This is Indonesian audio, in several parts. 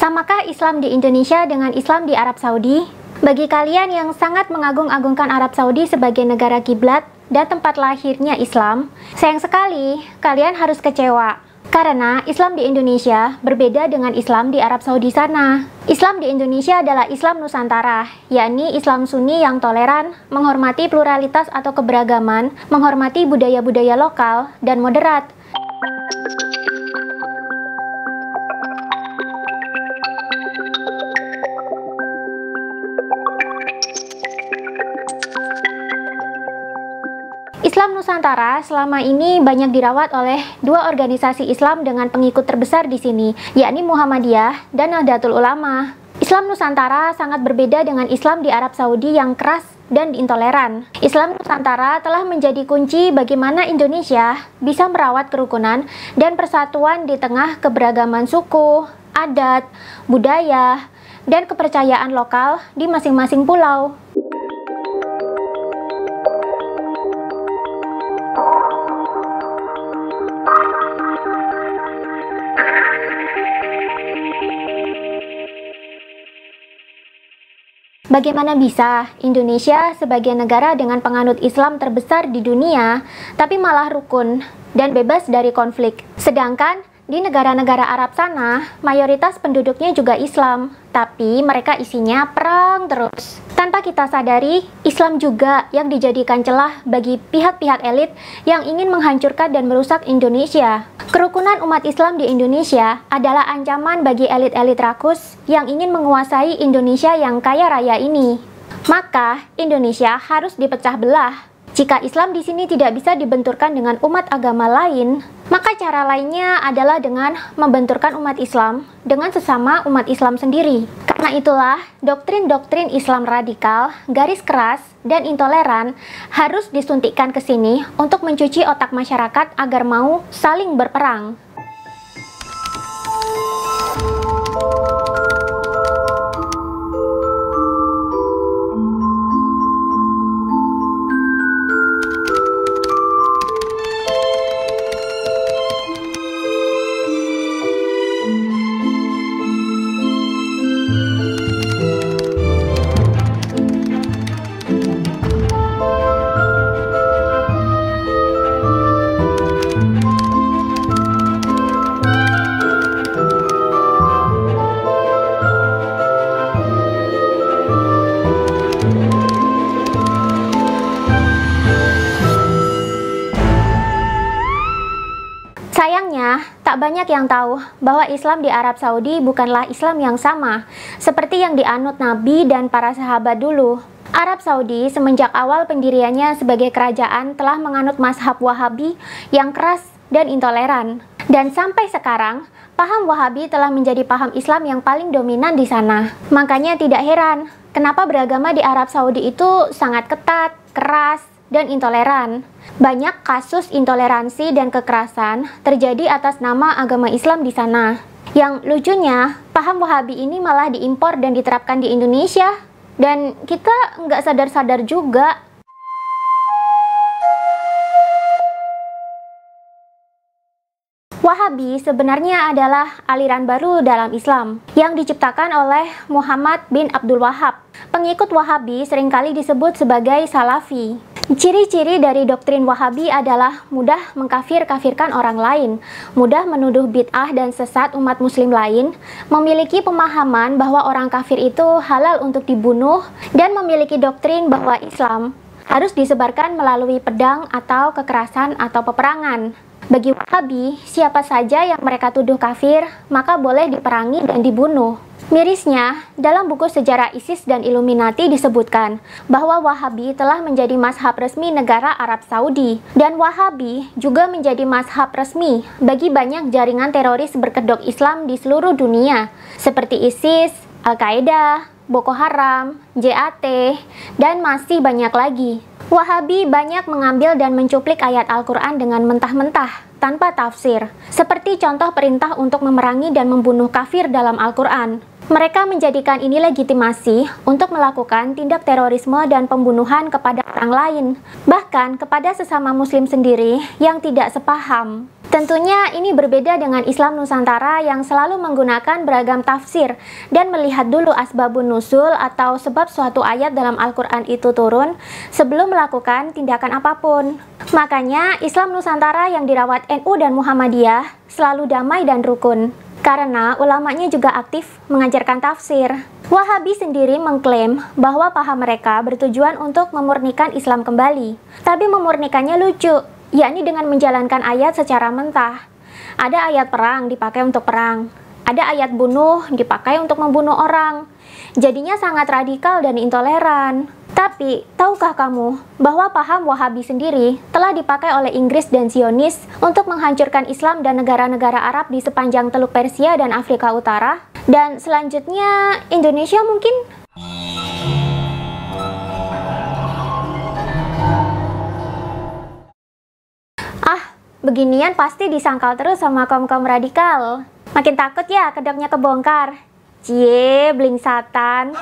Samakah Islam di Indonesia dengan Islam di Arab Saudi? Bagi kalian yang sangat mengagung-agungkan Arab Saudi sebagai negara kiblat dan tempat lahirnya Islam, sayang sekali kalian harus kecewa. Karena Islam di Indonesia berbeda dengan Islam di Arab Saudi sana. Islam di Indonesia adalah Islam Nusantara, yakni Islam Sunni yang toleran, menghormati pluralitas atau keberagaman, menghormati budaya-budaya lokal, dan moderat. Islam Nusantara selama ini banyak dirawat oleh dua organisasi Islam dengan pengikut terbesar di sini, yakni Muhammadiyah dan Nahdlatul Ulama. Islam Nusantara sangat berbeda dengan Islam di Arab Saudi yang keras dan intoleran. Islam Nusantara telah menjadi kunci bagaimana Indonesia bisa merawat kerukunan dan persatuan di tengah keberagaman suku, adat, budaya, dan kepercayaan lokal di masing-masing pulau. Bagaimana bisa Indonesia sebagai negara dengan penganut Islam terbesar di dunia, tapi malah rukun dan bebas dari konflik? Sedangkan di negara-negara Arab sana, mayoritas penduduknya juga Islam, tapi mereka isinya perang terus. Tanpa kita sadari, Islam juga yang dijadikan celah bagi pihak-pihak elit yang ingin menghancurkan dan merusak Indonesia. Kerukunan umat Islam di Indonesia adalah ancaman bagi elit-elit rakus yang ingin menguasai Indonesia yang kaya raya ini. Maka, Indonesia harus dipecah belah. Jika Islam di sini tidak bisa dibenturkan dengan umat agama lain, maka cara lainnya adalah dengan membenturkan umat Islam dengan sesama umat Islam sendiri. Karena itulah, doktrin-doktrin Islam radikal, garis keras, dan intoleran harus disuntikkan ke sini untuk mencuci otak masyarakat agar mau saling berperang. Sayangnya, tak banyak yang tahu bahwa Islam di Arab Saudi bukanlah Islam yang sama seperti yang dianut Nabi dan para sahabat dulu. Arab Saudi semenjak awal pendiriannya sebagai kerajaan telah menganut mazhab Wahabi yang keras dan intoleran. Dan sampai sekarang, paham Wahabi telah menjadi paham Islam yang paling dominan di sana. Makanya tidak heran kenapa beragama di Arab Saudi itu sangat ketat, keras, dan intoleran. Banyak kasus intoleransi dan kekerasan terjadi atas nama agama Islam di sana. Yang lucunya, paham Wahabi ini malah diimpor dan diterapkan di Indonesia. Dan kita nggak sadar-sadar juga. Wahabi sebenarnya adalah aliran baru dalam Islam yang diciptakan oleh Muhammad bin Abdul Wahab. Pengikut Wahabi seringkali disebut sebagai Salafi. Ciri-ciri dari doktrin Wahabi adalah mudah mengkafir-kafirkan orang lain, mudah menuduh bid'ah dan sesat umat muslim lain, memiliki pemahaman bahwa orang kafir itu halal untuk dibunuh, dan memiliki doktrin bahwa Islam harus disebarkan melalui pedang atau kekerasan atau peperangan. Bagi Wahabi, siapa saja yang mereka tuduh kafir, maka boleh diperangi dan dibunuh. Mirisnya, dalam buku sejarah ISIS dan Illuminati disebutkan bahwa Wahabi telah menjadi mazhab resmi negara Arab Saudi, dan Wahabi juga menjadi mazhab resmi bagi banyak jaringan teroris berkedok Islam di seluruh dunia, seperti ISIS, Al-Qaeda, Boko Haram, JAT, dan masih banyak lagi. Wahabi banyak mengambil dan mencuplik ayat Al-Quran dengan mentah-mentah, tanpa tafsir, seperti contoh perintah untuk memerangi dan membunuh kafir dalam Al-Quran. Mereka menjadikan ini legitimasi untuk melakukan tindak terorisme dan pembunuhan kepada orang lain, bahkan kepada sesama muslim sendiri yang tidak sepaham. Tentunya ini berbeda dengan Islam Nusantara yang selalu menggunakan beragam tafsir dan melihat dulu asbabun nuzul atau sebab suatu ayat dalam Al-Quran itu turun sebelum melakukan tindakan apapun. Makanya Islam Nusantara yang dirawat NU dan Muhammadiyah selalu damai dan rukun, karena ulamanya juga aktif mengajarkan tafsir. Wahabi sendiri mengklaim bahwa paham mereka bertujuan untuk memurnikan Islam kembali, tapi memurnikannya lucu, yakni dengan menjalankan ayat secara mentah. Ada ayat perang dipakai untuk perang, ada ayat bunuh dipakai untuk membunuh orang. Jadinya sangat radikal dan intoleran. Tapi, tahukah kamu bahwa paham Wahabi sendiri telah dipakai oleh Inggris dan Zionis untuk menghancurkan Islam dan negara-negara Arab di sepanjang Teluk Persia dan Afrika Utara? Dan selanjutnya, Indonesia mungkin? Beginian pasti disangkal terus sama kaum-kaum radikal. Makin takut ya kedapnya kebongkar. Cie, bling satan.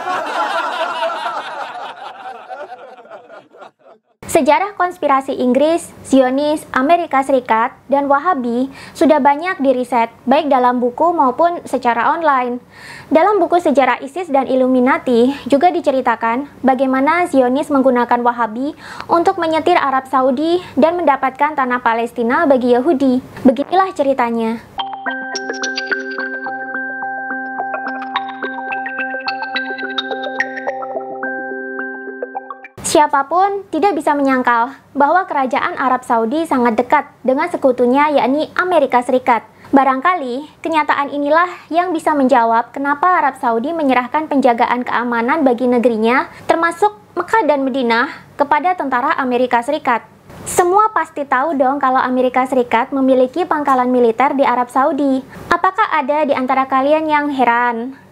Sejarah konspirasi Inggris, Zionis, Amerika Serikat, dan Wahabi sudah banyak diriset, baik dalam buku maupun secara online. Dalam buku Sejarah ISIS dan Illuminati juga diceritakan bagaimana Zionis menggunakan Wahabi untuk menyetir Arab Saudi dan mendapatkan tanah Palestina bagi Yahudi. Beginilah ceritanya. Siapapun tidak bisa menyangkal bahwa kerajaan Arab Saudi sangat dekat dengan sekutunya yakni Amerika Serikat. Barangkali kenyataan inilah yang bisa menjawab kenapa Arab Saudi menyerahkan penjagaan keamanan bagi negerinya, termasuk Mekah dan Madinah, kepada tentara Amerika Serikat. Semua pasti tahu dong kalau Amerika Serikat memiliki pangkalan militer di Arab Saudi. Apakah ada di antara kalian yang heran?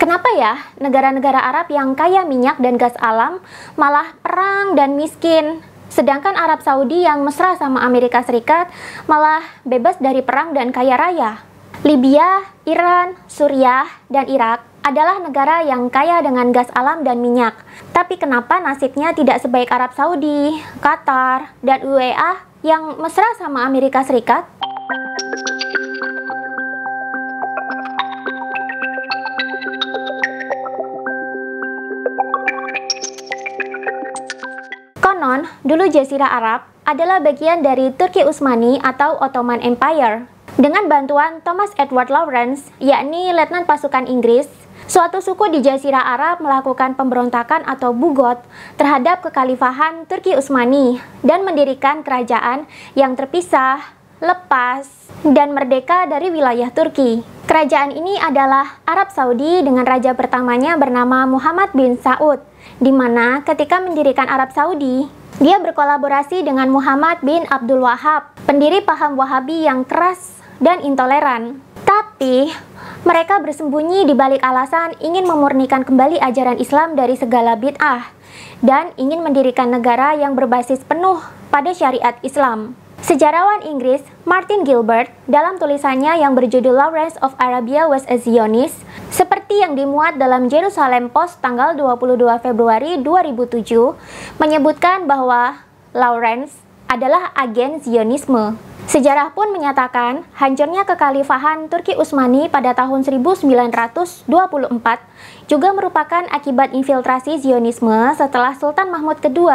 Kenapa ya negara-negara Arab yang kaya minyak dan gas alam malah perang dan miskin? Sedangkan Arab Saudi yang mesra sama Amerika Serikat malah bebas dari perang dan kaya raya. Libya, Iran, Suriah, dan Irak adalah negara yang kaya dengan gas alam dan minyak. Tapi kenapa nasibnya tidak sebaik Arab Saudi, Qatar, dan UEA yang mesra sama Amerika Serikat? Konon, dulu Jazirah Arab adalah bagian dari Turki Utsmani atau Ottoman Empire. Dengan bantuan Thomas Edward Lawrence, yakni letnan pasukan Inggris, suatu suku di Jazirah Arab melakukan pemberontakan atau bugot terhadap kekhalifahan Turki Utsmani dan mendirikan kerajaan yang terpisah, lepas, dan merdeka dari wilayah Turki. Kerajaan ini adalah Arab Saudi dengan raja pertamanya bernama Muhammad bin Saud, di mana ketika mendirikan Arab Saudi, dia berkolaborasi dengan Muhammad bin Abdul Wahab, pendiri paham Wahabi yang keras dan intoleran. Tapi, mereka bersembunyi di balik alasan ingin memurnikan kembali ajaran Islam dari segala bid'ah dan ingin mendirikan negara yang berbasis penuh pada syariat Islam. Sejarawan Inggris Martin Gilbert dalam tulisannya yang berjudul Lawrence of Arabia was a Zionist, seperti yang dimuat dalam Jerusalem Post tanggal 22 Februari 2007, menyebutkan bahwa Lawrence adalah agen Zionisme. Sejarah pun menyatakan hancurnya kekhalifahan Turki Utsmani pada tahun 1924 juga merupakan akibat infiltrasi Zionisme setelah Sultan Mahmud II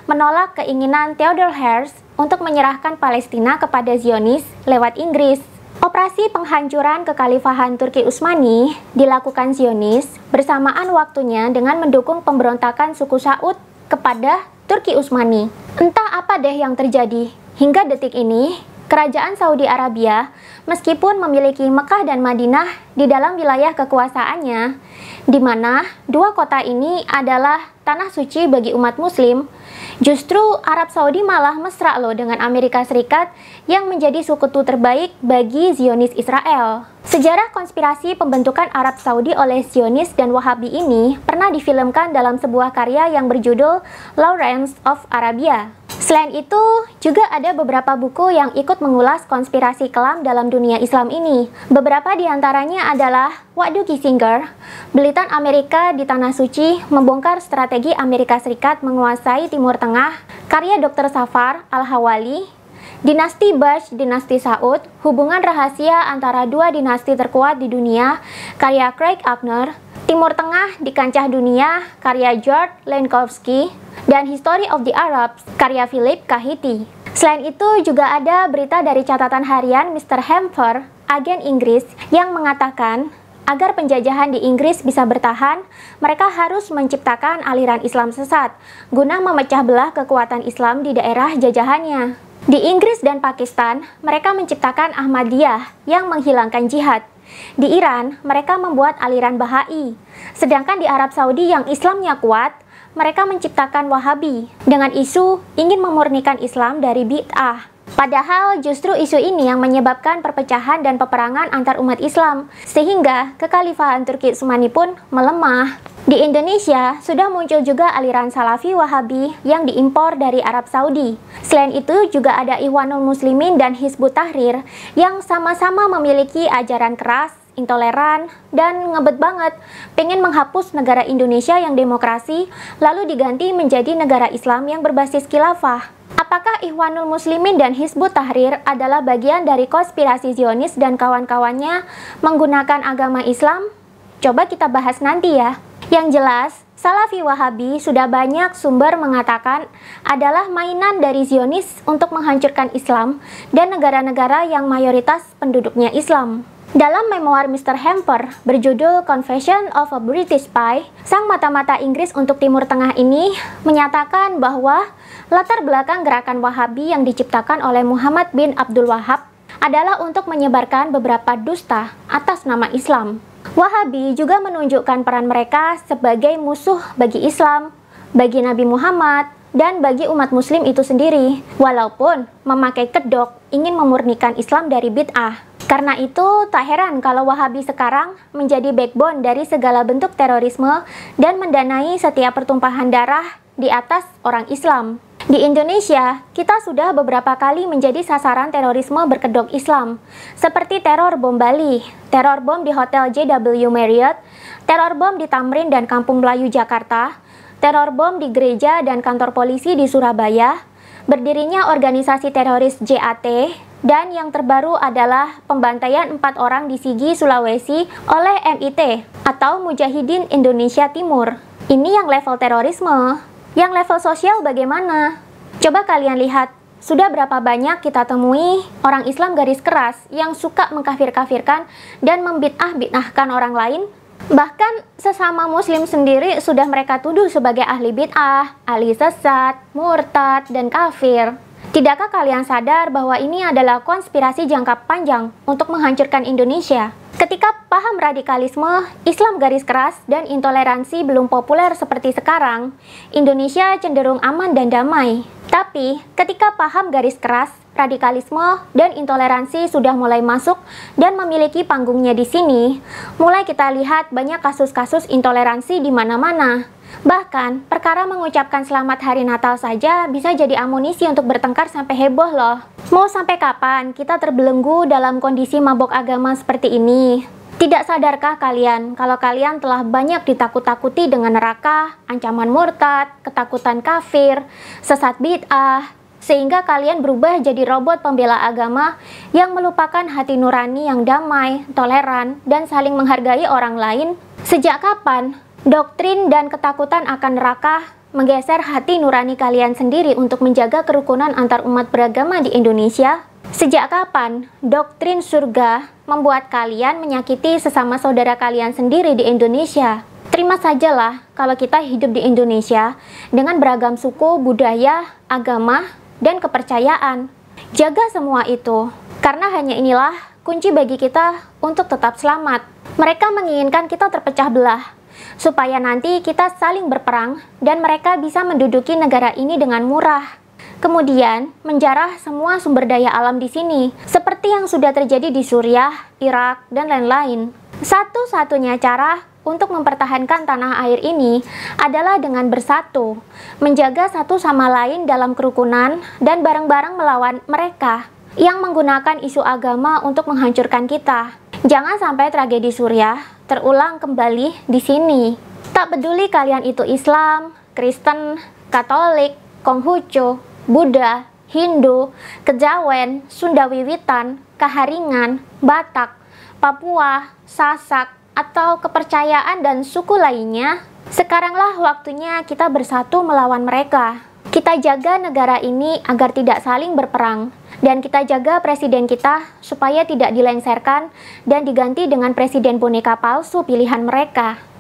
menolak keinginan Theodor Herzl untuk menyerahkan Palestina kepada Zionis lewat Inggris. Operasi penghancuran kekhalifahan Turki Utsmani dilakukan Zionis bersamaan waktunya dengan mendukung pemberontakan suku Saud kepada Turki Utsmani. Entah apa deh yang terjadi. Hingga detik ini, Kerajaan Saudi Arabia, meskipun memiliki Mekah dan Madinah di dalam wilayah kekuasaannya, di mana dua kota ini adalah tanah suci bagi umat muslim, justru Arab Saudi malah mesra loh dengan Amerika Serikat yang menjadi sekutu terbaik bagi Zionis Israel. Sejarah konspirasi pembentukan Arab Saudi oleh Zionis dan Wahabi ini pernah difilmkan dalam sebuah karya yang berjudul Lawrence of Arabia. Selain itu, juga ada beberapa buku yang ikut mengulas konspirasi kelam dalam dunia Islam ini. Beberapa di antaranya adalah What Do Kissinger, Belitan Amerika di Tanah Suci, membongkar strategi Amerika Serikat menguasai Timur Tengah, karya Dr. Safar Al-Hawali, Dinasti Bush, dinasti Saud, hubungan rahasia antara dua dinasti terkuat di dunia, karya Craig Agner, Timur Tengah di kancah dunia, karya George Lankowski, dan History of the Arabs, karya Philip Kahiti. Selain itu juga ada berita dari catatan harian Mr. Hamper, agen Inggris, yang mengatakan agar penjajahan di Inggris bisa bertahan, mereka harus menciptakan aliran Islam sesat, guna memecah belah kekuatan Islam di daerah jajahannya. Di Inggris dan Pakistan, mereka menciptakan Ahmadiyah yang menghilangkan jihad. Di Iran, mereka membuat aliran Bahai. Sedangkan di Arab Saudi yang Islamnya kuat, mereka menciptakan Wahabi dengan isu ingin memurnikan Islam dari bid'ah. Padahal justru isu ini yang menyebabkan perpecahan dan peperangan antar umat Islam, sehingga kekhalifahan Turki Utsmani pun melemah. Di Indonesia, sudah muncul juga aliran Salafi Wahabi yang diimpor dari Arab Saudi. Selain itu, juga ada Ikhwanul Muslimin dan Hizbut Tahrir yang sama-sama memiliki ajaran keras, intoleran, dan ngebet banget pengen menghapus negara Indonesia yang demokrasi, lalu diganti menjadi negara Islam yang berbasis khilafah. Apakah Ikhwanul Muslimin dan Hizbut Tahrir adalah bagian dari konspirasi Zionis dan kawan-kawannya menggunakan agama Islam? Coba kita bahas nanti ya. Yang jelas, Salafi Wahabi sudah banyak sumber mengatakan adalah mainan dari Zionis untuk menghancurkan Islam dan negara-negara yang mayoritas penduduknya Islam. Dalam memoir Mr. Hamper berjudul Confession of a British Spy, sang mata-mata Inggris untuk Timur Tengah ini menyatakan bahwa latar belakang gerakan Wahabi yang diciptakan oleh Muhammad bin Abdul Wahab adalah untuk menyebarkan beberapa dusta atas nama Islam. Wahabi juga menunjukkan peran mereka sebagai musuh bagi Islam, bagi Nabi Muhammad, dan bagi umat muslim itu sendiri, walaupun memakai kedok ingin memurnikan Islam dari bid'ah. Karena itu, tak heran kalau Wahabi sekarang menjadi backbone dari segala bentuk terorisme dan mendanai setiap pertumpahan darah di atas orang Islam. Di Indonesia, kita sudah beberapa kali menjadi sasaran terorisme berkedok Islam, seperti teror bom Bali, teror bom di Hotel JW Marriott, teror bom di Tamrin dan Kampung Melayu Jakarta, teror bom di gereja dan kantor polisi di Surabaya, berdirinya organisasi teroris JAT, dan yang terbaru adalah pembantaian 4 orang di Sigi, Sulawesi oleh MIT atau Mujahidin Indonesia Timur. Ini yang level terorisme. Yang level sosial bagaimana? Coba kalian lihat, sudah berapa banyak kita temui orang Islam garis keras yang suka mengkafir-kafirkan dan membid'ah-bid'ahkan orang lain. Bahkan sesama muslim sendiri sudah mereka tuduh sebagai ahli bid'ah, ahli sesat, murtad, dan kafir. Tidakkah kalian sadar bahwa ini adalah konspirasi jangka panjang untuk menghancurkan Indonesia? Ketika paham radikalisme, Islam garis keras, dan intoleransi belum populer seperti sekarang, Indonesia cenderung aman dan damai. Tapi, ketika paham garis keras, radikalisme, dan intoleransi sudah mulai masuk dan memiliki panggungnya di sini, mulai kita lihat banyak kasus-kasus intoleransi di mana-mana. Bahkan, perkara mengucapkan selamat hari Natal saja bisa jadi amunisi untuk bertengkar sampai heboh loh. Mau sampai kapan kita terbelenggu dalam kondisi mabok agama seperti ini? Tidak sadarkah kalian kalau kalian telah banyak ditakut-takuti dengan neraka, ancaman murtad, ketakutan kafir, sesat bid'ah, sehingga kalian berubah jadi robot pembela agama yang melupakan hati nurani yang damai, toleran, dan saling menghargai orang lain? Sejak kapan doktrin dan ketakutan akan neraka menggeser hati nurani kalian sendiri untuk menjaga kerukunan antar umat beragama di Indonesia? Sejak kapan doktrin surga membuat kalian menyakiti sesama saudara kalian sendiri di Indonesia? Terima sajalah kalau kita hidup di Indonesia dengan beragam suku, budaya, agama, dan kepercayaan. Jaga semua itu, karena hanya inilah kunci bagi kita untuk tetap selamat. Mereka menginginkan kita terpecah belah, supaya nanti kita saling berperang dan mereka bisa menduduki negara ini dengan murah. Kemudian, menjarah semua sumber daya alam di sini, seperti yang sudah terjadi di Suriah, Irak, dan lain-lain. Satu-satunya cara untuk mempertahankan tanah air ini adalah dengan bersatu, menjaga satu sama lain dalam kerukunan, dan bareng-bareng melawan mereka yang menggunakan isu agama untuk menghancurkan kita. Jangan sampai tragedi Suriah terulang kembali di sini. Tak peduli kalian itu Islam, Kristen, Katolik, Konghucu, Buddha, Hindu, Kejawen, Sunda Wiwitan, Kaharingan, Batak, Papua, Sasak, atau kepercayaan dan suku lainnya, sekaranglah waktunya kita bersatu melawan mereka. Kita jaga negara ini agar tidak saling berperang, dan kita jaga presiden kita supaya tidak dilengsarkan dan diganti dengan presiden boneka palsu pilihan mereka.